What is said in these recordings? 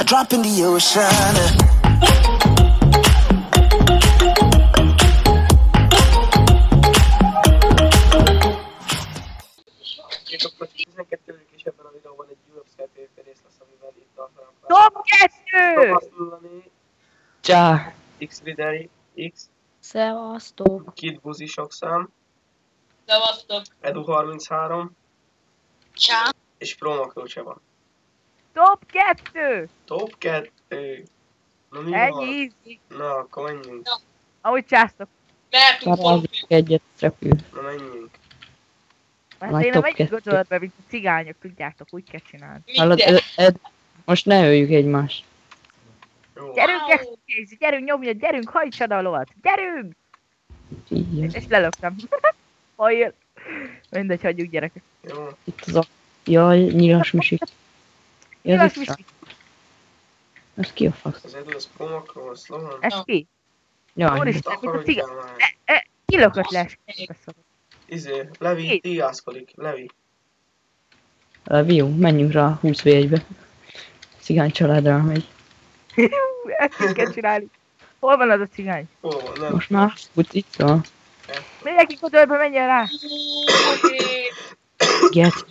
drop in the ocean. Akkor 12. és ebben a videóban egy UFC rész lesz, amivel itt a Top 2! tapasztalani. Csá! X-Rideri, X, Szevasztok! Kid Buzi sok szám, Szevasztok! Edu 33 Csá! és Pro Makro Csaba. Top 2! Top 2. Na mi Ennyi, van? easy. Na, akkor menjünk. Ahogy császtok. Mehetünk Parázunk egyet repül. Na menjünk. Mert Majd én nem top egy 2. gödörbe, mint a cigányok, tudjátok, úgy kell csinálni. Hallod, Ed, most ne öljük egymást. Jó. Gyerünk, Kézi, gyerünk, nyomjad, gyerünk, hajtsad a lovat, gyerünk! Így, És lelöktem. Hajjel. Mindegy, hagyjuk gyerekek. Jó. itt az a... Jaj, nyilas misik. Ja, Nyilas ez itt misik. Ez ki a fasz? Az Edu, az Pro Makro, az Slovan. Ez ki? Jaj, Úristen, Mit mint a akarodjál cigány. már? Kilökött le. Levi, Itt. díjázkodik. Levi. jó, menjünk rá 20v1-be. Cigány családra megy. Ezt is kell csinálni. Hol van az a cigány? Hol van? Nem. Most már fut itt van. Mindenki gödörbe menjen rá. Get.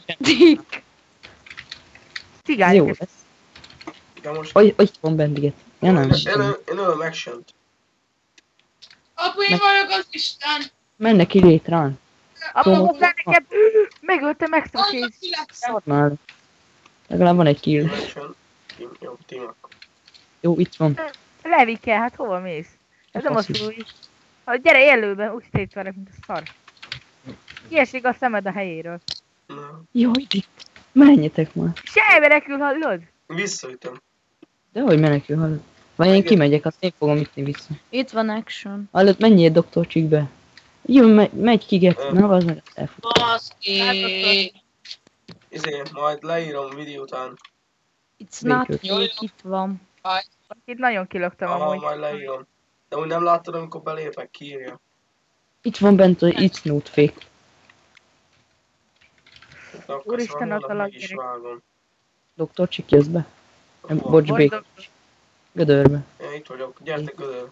Cigány. Jó lesz. De most... Hogy van bendiget? Ja nem. Én ölöm action-t. Apu, én vagyok az Isten! Mennek ki létrán. Apa, hozzá neked. Megöltem extra Annak kéz. ki lesz! Szarnál. Legalább van egy kill. Action. Jó, team akkor. Jó, itt van. Levike, hát hova mész? Ez nem az új. Ha gyere élőben, úgy szétverek, mint a szar. Kiesik a szemed a helyéről. Na. Jó, itt. Menjetek már. Se menekül, hallod? Visszaütöm. De hogy menekül, hallod? Vagy én kimegyek, azt én fogom ütni vissza. Itt van action. Hallod, menjél doktor Csíkbe. Jó, megy ki get. Na, az meg azt elfut. Baszki! Majd leírom videó után. It's not Végül. fake, itt van. Itt nagyon kilöktem Aha, amúgy. majd leírom. De úgy nem láttad, amikor belépek, kiírja. Itt van bent a It's not fake. De akkor Úristen, szóval ott a holnap meg is gyerek. vágom. Doktor Csík, jössz be. Nem, Hol? bocs, Bocs, Bacon. Gödörbe. Én itt vagyok, gyertek gödör.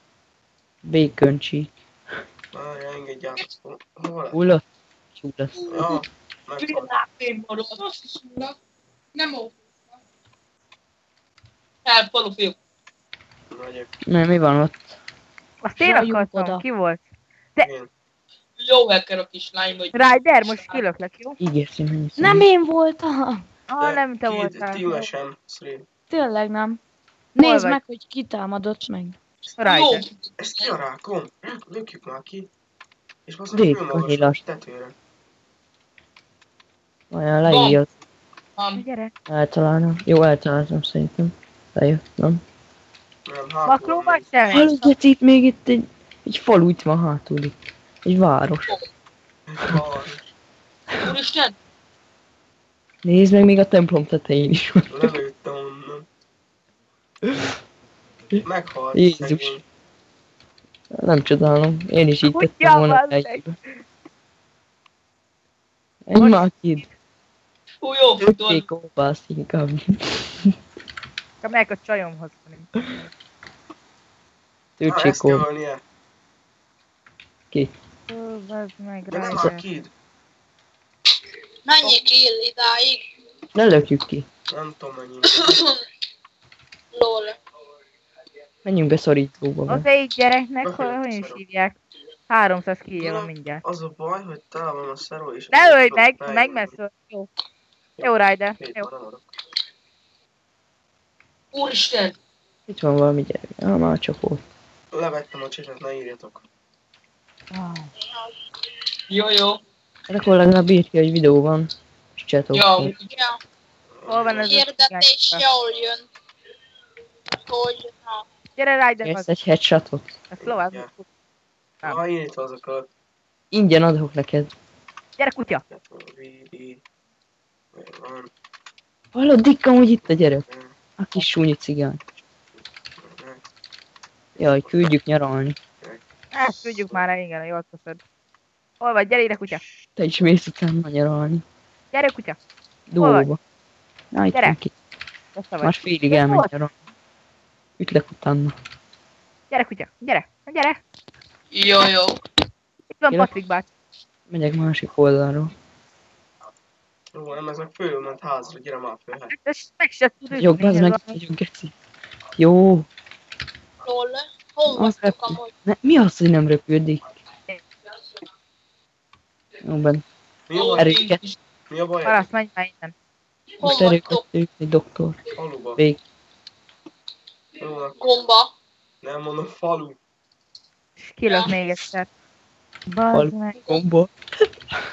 Bacon Csík. Várj, engedjátok. Hol? Hullott? Csú lesz. Ja, meghalt. Én marad. Azt is mondok. Nem ó. El, falu fiúk. Megyek. Nem, mi van ott? Azt én Zsaljunk akartam, oda. ki volt? Én. Jó hacker a kislány vagy. Ryder, most kilöklek, jó? Ígérsz, mennyi szó. Nem én voltam! Ah, nem te voltál. Tímesen, Sri. Tényleg nem. Hol Nézd vagy? meg, hogy kitámadott meg. Jó. Ryder. Ez ki a rákom? Lökjük már ki. És most Rég, fölmagas annyira. tetőre. Olyan leírja. Gyere. Eltalálom. Jó, eltaláltam szerintem. Lejött, nem? Nem, Makró vagy te? Hallod, Geci, itt még itt egy falu itt van hátul itt. Egy város. Úristen! Nézd meg, még a templom tetején is van. Lelőttem onnan. Meghalt. Jézus. szegény. Nem csodálom. Én is így Kutya, tettem volna bazzeg. egybe. Egy már kid. Hú, jó Többé futol. kópász inkább. Megyek a csajomhoz. Többé Ezt kell kópász. ölnie. Ki? Ó, bazd meg, De nem Ryder. már kid. Mennyi kill idáig? Ne lökjük ki. Nem tudom mennyi. Lol. Menjünk be szorítóba. Az Be. egy gyereknek, Befelé hogy is szarok. hívják? 300 kilje van mindjárt. Az a baj, hogy tele van a szeró és... Ne ölj meg, megmesszöl. Jó. Jó, Ryder. Jó. Úristen! Itt van valami gyerek. Ah, már csak volt. Levettem a csitet, ne írjatok. Jó, jó. Hát akkor legalább írt ki, hogy videó van. És csatok. Jó. Ja, Hol van ez a hirdetés cigány? jól jön. Hogy, na, Gyere, Ryder, Ezt az egy headshotot. a szlovák. Ja. Nem. Ha írítva azokat. Ingyen adok neked. Gyere, kutya. VD. Van. Hallod, Dikka, hogy itt a gyerek. A kis súnyi cigány. Jaj, küldjük nyaralni. Ezt tudjuk már el, igen, jól teszed. Hol vagy? Gyere ide, kutya. Te is mész utána nyaralni. Gyere, kutya. Duóba. Na, itt Gyere. van ki. Össze vagy. Már félig elmegy nyaralni. Ütlek utána. Gyere, kutya, gyere, gyere. Jó. Itt van Kérlek? Patrik bácsi. Megyek másik oldalról. Jó, nem, ez meg fölment házra, gyere már föl. Hát. Hát ez meg se tud ütni. Jó, az ez meg, valami- nagyon geci. Jó. Lol. Hol Az vagytok repül. amúgy? Mi az, hogy nem repüldik? Jó, ben. Mi a baj? Erőket. Mi a baj? Parasz, menj már innen. Most Hol erőket vagytok? egy doktor. Faluba. Vég. Jó, akkor Gomba. nem mondom falu. És kilök Ja. még egyszer. Fal. Bazd meg. Gomba.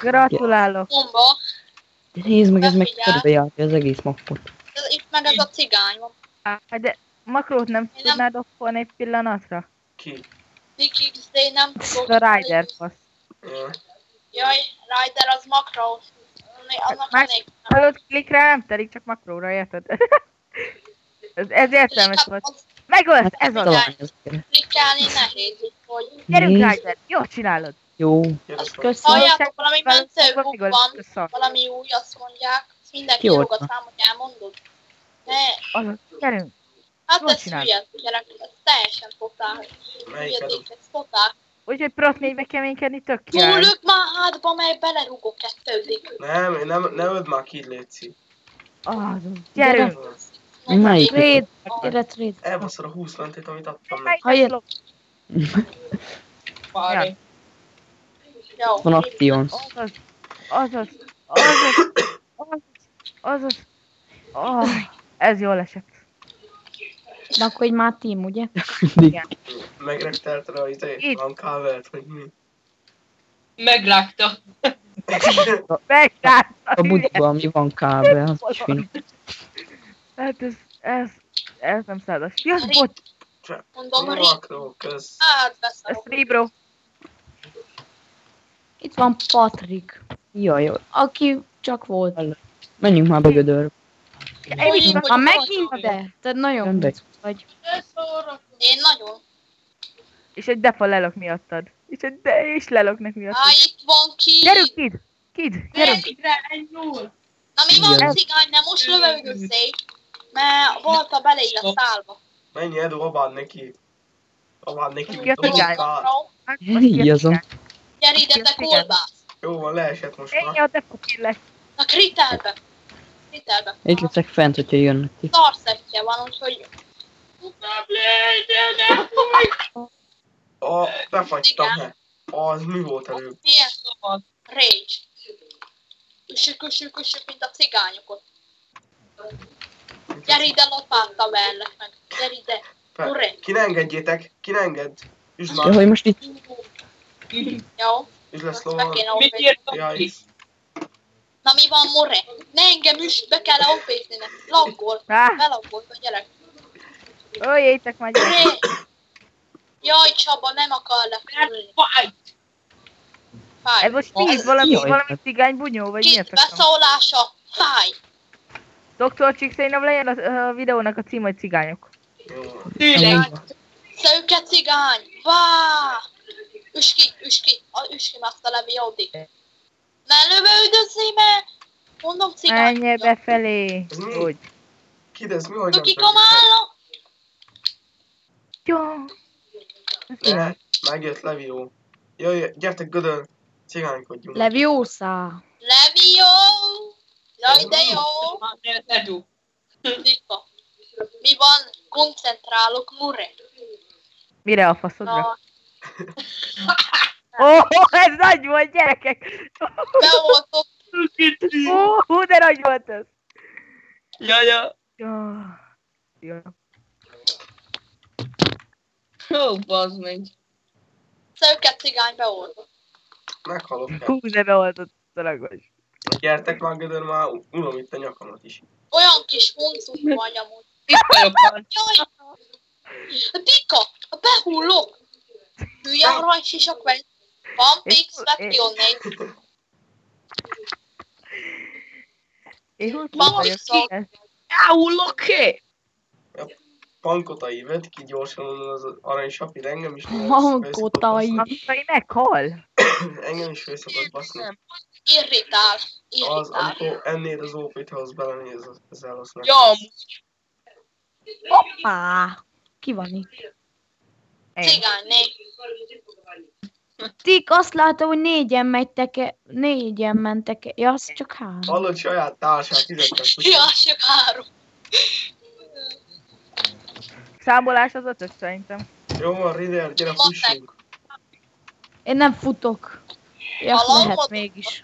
Gratulálok. Gomba. De nézd meg, ez meg Megfigyel. körbejárja az egész mappot. Itt meg ez a cigány van. Hát de makrót nem nem- tudnád okkolni egy pillanatra? Ki? Diki XD nem tudok. A Rider fasz. Ja. Jaj, Rider az makro. Annak Más- elég. Hallod, klikre nem telik, csak makróra, érted? ez értelmes volt. Az Megölt, ez az. Talán ez kell. klikkelni nehéz, úgyhogy. Gyerünk, Nézd. Rider, jól csinálod. Jó. Gyere Azt fel. köszönöm. Halljátok, valami mentőguk Igaz, van, köszön. valami új, azt mondják. Ezt mindenki Ki jogat oldta? rám, hogy elmondod. Ne, Azaz, gyerünk. hát Jól ez csinálod. hülye, gyerek, ez teljesen totál. Melyik Hülyedék, ez totál. Úgyhogy Prot 4-be keménykedni tök király. Túlök már hátba, mely belerúgok kettődik. Nem öld már ki, létszi. Azaz, gyerünk. Melyik? Trade. Gyere, trade. Elbaszod a 20 mentét, amit adtam Melyik neki. Hallja- lop? Várj. Jó. Van aktions. Azaz, azaz, azaz. Oh, ez jól esett. De akkor egy már team, ugye? Igen. Megrektelt rá Itt. van kávert, vagy mi. Megrágta. Megtárta. A budiban mi van kábel, az is finom. Hát ez nem szállás. Jaz, bot, Mondom, Ri, Makró, kösz. hát ez beszarok. free bro. Itt van Patrik, Jaj, jaj. aki csak volt. Menjünk már be gödörbe. Én is Hogy- Ha megint de, te nagyon Jön be. vicc vagy. Én nagyon. És egy defa lelök miattad. És lelöknek miattad. Itt van ki. Gyerünk, Kid, gyerünk. Végre egy null. Na mi van, Igen. cigány, nem most lövöldök szét, mert volt a belé a szálba. Menj, Edu, abáld neki. Abáld neki, Ki a cigány? dobálkál. Ígyazom. Gyere ide, te kolbász. Jó van, leesett most Ennyi már. a defa killek. Na kritelbe. Kritelbe. Itt leszek fent, hogyha jönnek ki. Szarszettje van, úgyhogy Befagytam, Igen. he. Az mi volt előbb? milyen szabad. Rage. Üssük, mint a cigányok. Gyere ide, lopáttal verlek meg. Gyere ide. Hurré. Ki ne engedjétek, ki ne engedd. Üsd Ja, már, hogy most itt Jó. üsd le Ezt be szlóval. kéne Mit opézni. írtam Jaj, ki? Na mi van, More? Ne engem üst, be kell opézni. Laggol. Belaggolt a gyerek. Öljétek már, gyerek. Hurré. Jaj, Csaba, nem akar lekülni. Fight! Fáj. Ez most mi? Valami Jaj. cigány bunyó, vagy mi a Kit faszom? beszólása. Fáj. Dr. Csíkszainom legyen a videónak a cím, hogy cigányok. jó van. Tényleg. Szőke cigány. Vá. Üss ki, azt a levi Audi. Ne lövöldözzé, mert mondom cigány. Menj befelé. Ez mi? Úgy. Kid, ez mi, hogy nem Tuki töltjük fel? kamálla. Jó. Ne, megjött Levió. Jöjj, gyertek gödön, cigánykodjunk. Leviosa. Levi jó. Jaj, de jó. Edu. Dika. Mi van? Koncentrálok, Mure. Mire a faszodra? Na, Ez nagy volt, gyerekek! beoltott. De nagy volt ez! Jaja. Jó. Ó, bazd meg. Szőke cigány beoltott. Meghalok el. De beoltott a ragos. Gyertek már gödön, már unom itt a nyakamat is. Olyan kis huncut vagy amúgy. Itt vagyok már. Jaj! Dika! Behullok! Hülye aranysisak vagy. Van Pix, vett ki onnét. Én hogy Van vagyok? vissza. Elhullok ki! Pankotai, vedd ki gyorsan onnan az aranysapit, engem is Pankotai. Akkor meghal? Engem is föl szabad baszni. Irritál. Az, Irritál. amikor ennél az ópit, ha az belenéz, az elhasznál. Ja, amúgy. Hoppá. Ki van itt? Én. Cigány, Tik azt látom, hogy négyen mentek. Ja, az csak 3. Hallod, saját társát fizetnek. Ja, csak 3. Számolás az 5 szerintem. Jó van, Rider, gyere, fussunk. Én nem futok. Ja, Hallom, lehet ott- mégis.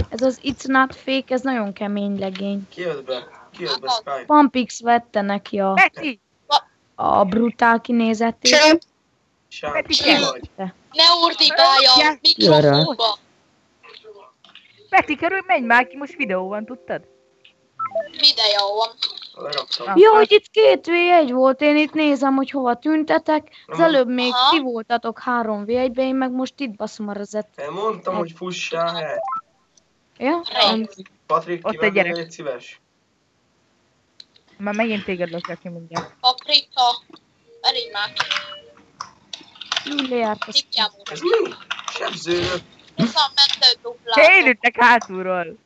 Ez az It's Not Fake, ez nagyon kemény legény. Ki jött be, Sky? Pumpix vette neki Peti! a brutál kinézetét. Sám, Peti, ki kell. vagy? Ne ordibálja a mikrofonba. Peti, körül menj már ki, most videó van, tudtad? Videó van. Leraktam. Jó, hogy itt 2v1 volt, én itt nézem, hogy hova tüntetek. Az előbb még Aha. ti voltatok 3v1-be, én meg most itt baszom a rezet. Én mondtam, hogy fussál el. Ja? Nem. Patrik, Ott egy kimenni, gyerek. légy szíves. Már megint téged lökök ki mindjárt. Paprika. Elég már. Juliát, azt Tipjám úr. Ez mi? Sebződött. Ez a mentő duplát. Én ütnek hátulról.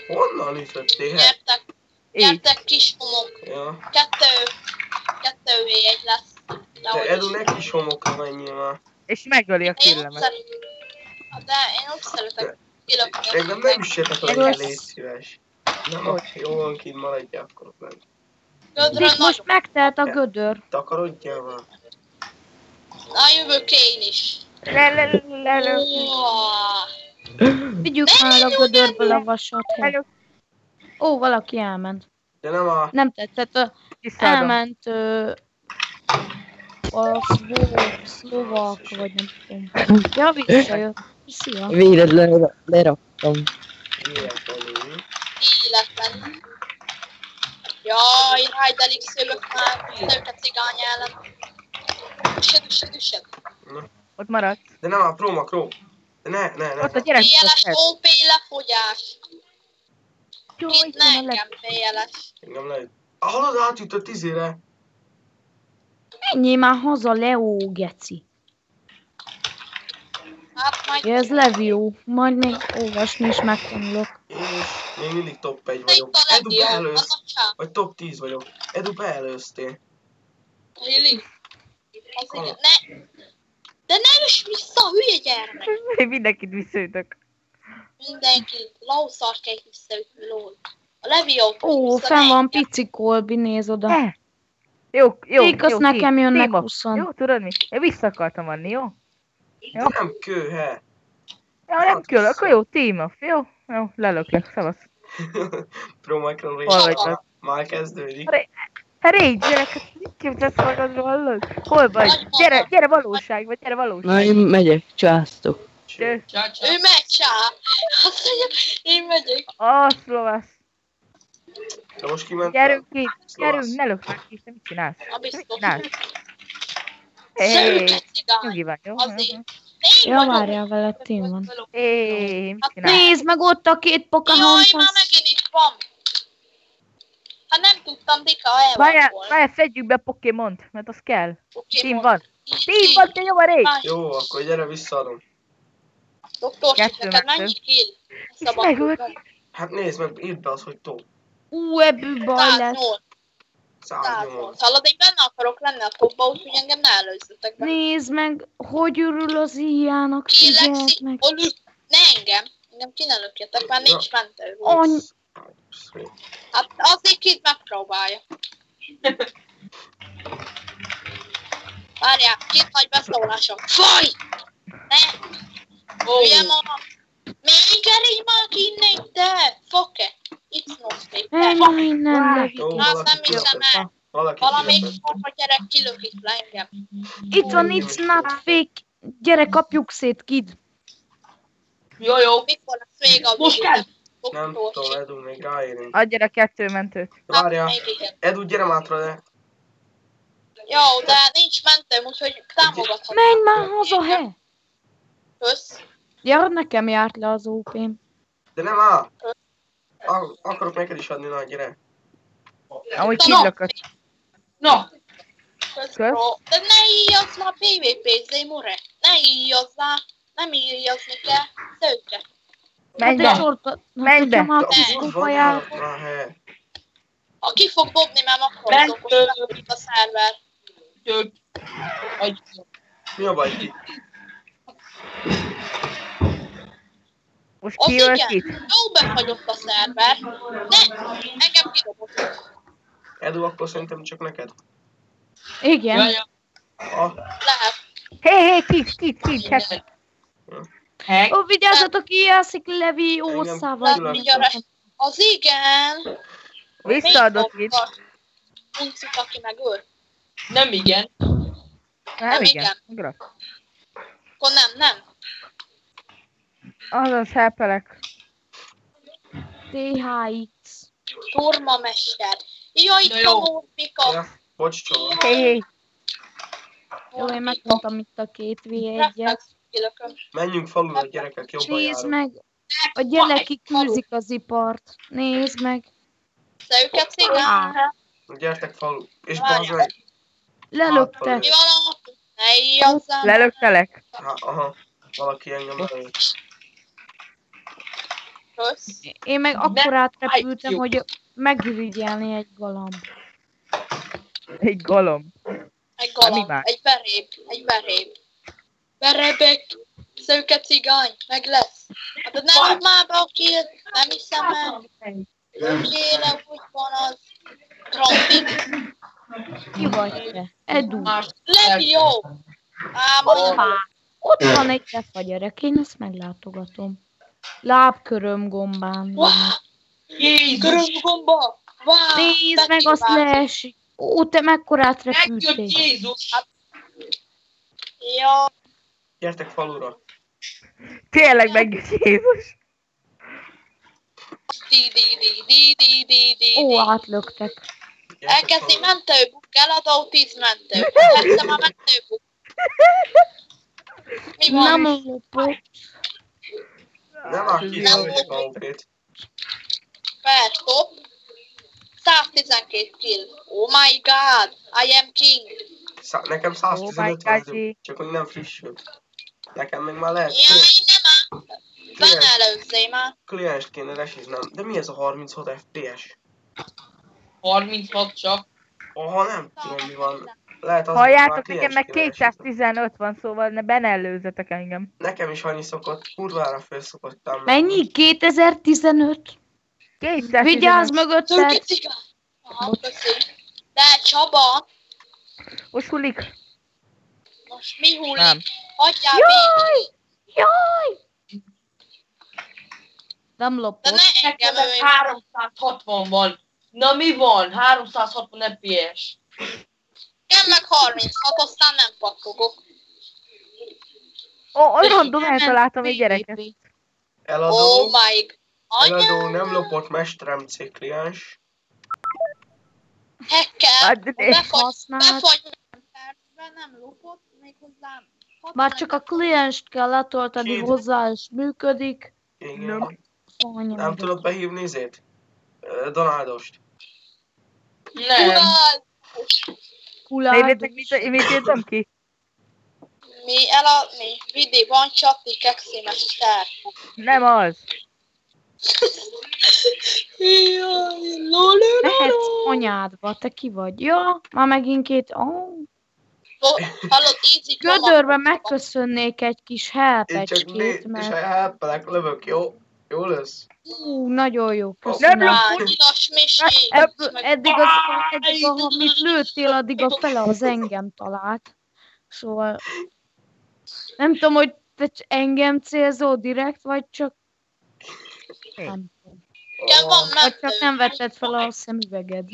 Honnan ütöttél? Gyertek, Így. gyertek kis homok. Ja. 2v1 lesz. De Edu neki is homokra menjél már. És megöli a Én úgy killemet. szeretem. De én úgy szeretek kilökni. Engem nem üssetek le, Rossz. légy szíves. Nem, jó van, kint maradj, akkor nem. Gödrön Itt most megtelt a gödör. Takarodjál már. Na, jövök én is. Le. Vigyük már a gödörből a vasat. Hello. Ó, valaki elment. De nem a... Nem tetszett, Visszaadom. elment a szlovák, vagy nem tudom. Ja, visszajött. Szia. Véletlenül leraktam. Véletlenül. Életlen. Jaj, Heidelix jövök már. Nőket cigány ellen. Üssed. Ott maradsz. De nem a Pro. De ne. Ott a gyerek. BLS OP lefogyás. Jó, Itt itt ne van a engem BLS. Engem lehet. Hallod, átjutott izére. Menjél már haza, Leo, geci. Hát majd Ja, ez Levió. Majd még olvasni is megtanulok. És még mindig top 1 itt vagyok. a Edu Legion, a beelősz. nagyság. Vagy top 10 vagyok. Edu beelőztél. Lili. Az igen. Ne. De ne üss vissza, hülye gyermek. Mindenkit visszaütök. Mindenki. Lauszart kell visszaütni, lol. A Levió. Ó, fenn van pici Kolbi, néz oda. Jó. Még azt nekem jönnek Téma. 20. Jó, tudod mi? Én vissza akartam adni, jó? Jó. Nem kő, he. Ja, nem kell, akkor jó, team off, jó? Jó, lelöklök, szavasz. Pro Micron Hol vagy? Rage. Már kezdődik. Hát Rage, gyerek, mit képzelsz magadról, hallod? Hol vagy? Gyere valóságba, gyere Na, valóságba. én megyek, császtok. Gyere. Ő megy, csá. Azt mondja, én megyek. Szlovasz. De most kimentem. Gyerünk itt, Szlovasz. gyerünk, ne lökj ki, te mit csinálsz? A Mit biztos. csinálsz? Hé, Szőke cigány. nyugi van, jó? Azért. Én Ja, vagyok. várjál vele, Tim van. Hé, mit Hát csinálsz? Nézd meg ott a két Jaj, már Pocahontas. megint itt van. Hát nem tudtam, Dika, el Várjál, szedjük be Pokémont, mert az kell. Team van. Team van, te jó a Rage! Jó, akkor gyere, visszaadom. Doktor, Kettő neked meg mennyi kill? És megölt. Hát nézd meg, írd be az, hogy top. Ebből baj lesz. 108. Hallod, én benne akarok lenni a topba, úgyhogy engem ne előzzetek be. Nézd meg, hogy örül az íjának, figyeld Kélexi, meg. ne engem. Engem ki ne lökjetek, már nincs mentő. Hát azért ki megpróbálja. Várjál, két nagy beszólásom. Faj! Ne! Hülye ma! Még elég már innen, te! Foke! It's not fake. Menj innen, Levi. Jó, Hát valaki nem hiszem kilökött. el. Valaki Valamelyik kilökött. forma gyerek kilök itt le engem. Itt van, it's not fake. Gyere, kapjuk szét, kid. Jó. Mikor lesz vége a Most kell. Nem tudom, Edu, még ráérünk. Adj a 2 mentőt. Várjál. Még igen. Edu, gyere mátra, de... Jó, de nincs mentőm, úgyhogy támogathatom. Menj már haza, he. Kösz. Ja, nekem járt le az OP-m. De nem áll. Akarok neked is adni, na, gyere. Amúgy kidlökött. Na, Kösz, Kösz. bro. De ne íjazz már PvP-zé, more. Ne íjazz már. Nem íjazni kell. Szőke. Menj Hát egy be. sorta. Menj be. Már De kis úgy kufaját. van, na, he. Aki fog dobni, mert akarok, most a szerver. Tök. Vagy... Mi a baj ki? Most Az ki ölt igen, kit? jó befagyott a szerver. Ne, engem kidobott. Edu, akkor szerintem csak neked. Igen. Jaj, Lehet. Hé, kit, hát hack. Ó, vigyázzatok, kijelszik Levi ószával. Engem Mindjárt. Az igen. visszaadott kit. Uncik, aki megöl. Nem igen. Nem igen. igen. Grat. Akkor nem. Azaz helpelek. THX. Turmamester. Jaj, Na jó. Mika. Ja, bocs, Csóva. Hé, Jó, én megmondtam itt a 2v1-et. Menjünk falura, gyerekek, És jobban nézd járunk. meg, a gyerek kiküzik az ipart. Nézd meg. Te őket cigány. Gyertek falu. És Várjál. bazd meg. Lelökte. Mi van ott? Ne íjazzál. lelöktelek. Aha, valaki engem lelőtt. Kösz. Én meg akkor átrepültem, Jó. hogy megirigyelni egy galamb. Egy galom. Egy Mi galamb. már? Egy beréb. Berebek. Szőke cigány. Meg lesz. Hát nem ad már be a kill. Nem hiszem el. Kérem, hogy van az. Trombit. Ki vagy te? Edu. Levi jó. Mondja. Hoppá. Ott van egy defa gyerek, én ezt meglátogatom. Lábköröm gombán. Wow. Jézus. Körömgomba. Wow. Nézd meg, azt leesik. Ó, te mekkorát repültél. Megjött Jézus. Jó. Gyertek falura. Tényleg megjött Jézus. Di. Ó, átlöktek. Gyertek Elkezdi falura. mentőbuk, eladó 10 mentő. Tetszem a mentőbuk. Mi van? Nem lopott. Nem áll ki, hogy a OP-t. Top. 112 kill. Oh my god. I am king. Nekem Oh 115 my van, God. Edu. Csak hogy nem frissült. Nekem még már lehet. Jaj, nem áll. Benne előzzél már. Klienst kéne resiznem. De mi ez a 36 FPS? 36 csak. Aha, nem tudom mi van. Lehet az, Halljátok, hogy már nekem meg klienst kéne resiznem. 215 van, szóval ne benellőzzetek engem. Nekem is annyi szokott, kurvára felszokottam. Mennyi? 2015? 215. Vigyázz mögötted! Szőke cigány. Aha, köszi. De Csaba, Most hullik. most mi hullik? Nem. Hagyjál Jaj! végig. Jaj! Nem De lopott. ne engem Nekem ölj. 360 van. Na mi van? 360 FPS. Nekem meg 36, aztán nem pattogok. Ó, random eltaláltam egy gyereket. Oh Eladó, my god. eladó, Anya, nem lopott mesterem C kliens. hacker. Hát, de- Használt. Befagy percben, nem lopott, még hozzám. Már csak a klienst kell letölteni Kid. hozzá, és működik. Igen. Anya, Nem tudod behívni izét? Donaldost. Nem. Nézzétek, mit írtam ki? Mi eladni? Vidi, van csapni, kekszimester. Nem az. Jaj, loló. Mehetsz anyádba, te ki vagy? Ja, már megint két... Oh. Hallod, easy Gödörben megköszönnék egy kis Én csak helpecskét, és mert helpelek, lövök, jó? Jó lesz? nagyon jó, Nem köszönöm. lopott. Nyilas Misi. Eddig, amit lőttél, addig a fele az engem talált. Szóval nem tudom, hogy te engem célzol direkt, vagy csak nem tudom. Igen, van Vagy mentő. csak nem vetted fel a szemüveged.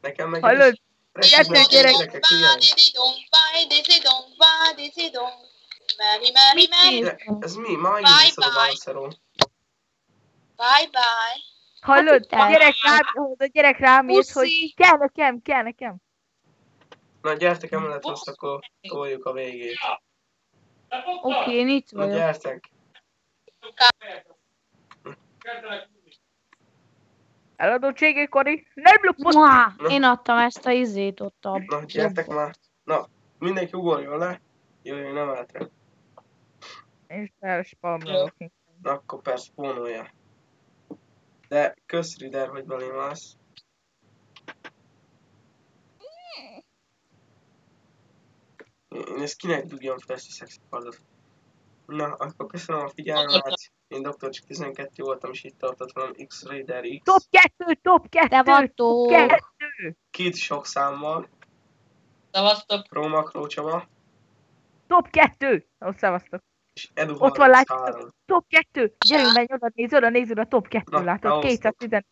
Nekem meg Hallod? resiznem gyertek, gyerekek kliens. De ez mi? Már megint Bye, visszadobál a bye. szeró. Bye bye. Hallod? Hát, A gyerek rám írt, hogy Puszi. kell nekem. Na gyertek emelethez, akkor toljuk a végét. Oké, én itt Na vagyok. gyertek. Eladó cségé, Kori. Nem lopott. Mua, én adtam ezt a izét ott a... Na gyertek már. Na, mindenki ugorjon le. Jöjjön emeletre. És felspamlolok. Na akkor persze spónolja. De kösz Rider, hogy belém állsz. Ez kinek dugjon fel ezt a szexi kardot? Na, akkor köszönöm a figyelmet. Én Dr. Csak 12 voltam, és itt tartott velem X-Raider X. Top 2, top 2, Te vagytok. 2, Két sok számmal. Szevasztok. Róma, Klócsaba. top 2. Ó, szevasztok. És Edu Ott van, 33. látjátok? Top 2. Gyerünk menj, oda néz, a top 2, Na, látod? elhoztuk. 215.